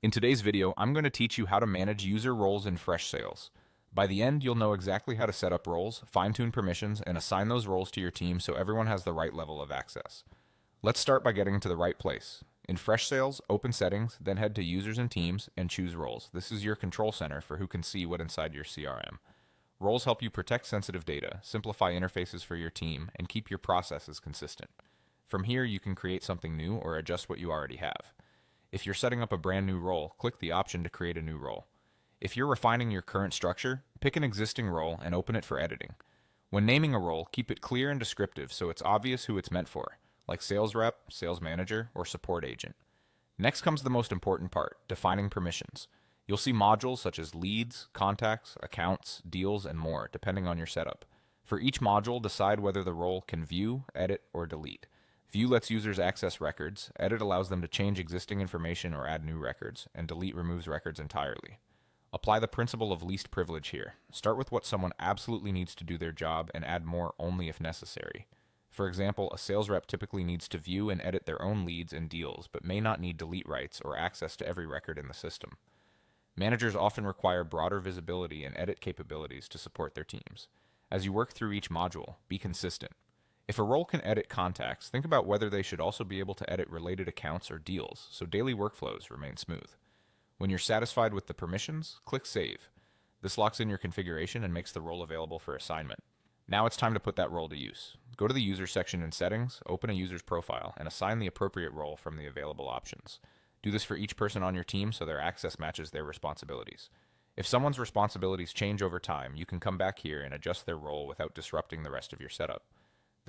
In today's video, I'm going to teach you how to manage user roles in Freshsales. By the end, you'll know exactly how to set up roles, fine-tune permissions, and assign those roles to your team so everyone has the right level of access. Let's start by getting to the right place. In Freshsales, open Settings, then head to Users and Teams and choose Roles. This is your control center for who can see what inside your CRM. Roles help you protect sensitive data, simplify interfaces for your team, and keep your processes consistent. From here, you can create something new or adjust what you already have. If you're setting up a brand new role, click the option to create a new role. If you're refining your current structure, pick an existing role and open it for editing. When naming a role, keep it clear and descriptive so it's obvious who it's meant for, like sales rep, sales manager, or support agent. Next comes the most important part, defining permissions. You'll see modules such as leads, contacts, accounts, deals, and more, depending on your setup. For each module, decide whether the role can view, edit, or delete. View lets users access records, edit allows them to change existing information or add new records, and delete removes records entirely. Apply the principle of least privilege here. Start with what someone absolutely needs to do their job and add more only if necessary. For example, a sales rep typically needs to view and edit their own leads and deals, but may not need delete rights or access to every record in the system. Managers often require broader visibility and edit capabilities to support their teams. As you work through each module, be consistent. If a role can edit contacts, think about whether they should also be able to edit related accounts or deals, so daily workflows remain smooth. When you're satisfied with the permissions, click Save. This locks in your configuration and makes the role available for assignment. Now it's time to put that role to use. Go to the User section in Settings, open a user's profile, and assign the appropriate role from the available options. Do this for each person on your team so their access matches their responsibilities. If someone's responsibilities change over time, you can come back here and adjust their role without disrupting the rest of your setup.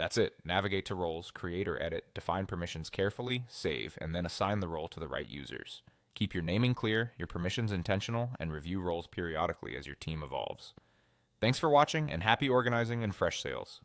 That's it. Navigate to roles, create or edit, define permissions carefully, save, and then assign the role to the right users. Keep your naming clear, your permissions intentional, and review roles periodically as your team evolves. Thanks for watching, and happy organizing in Freshsales.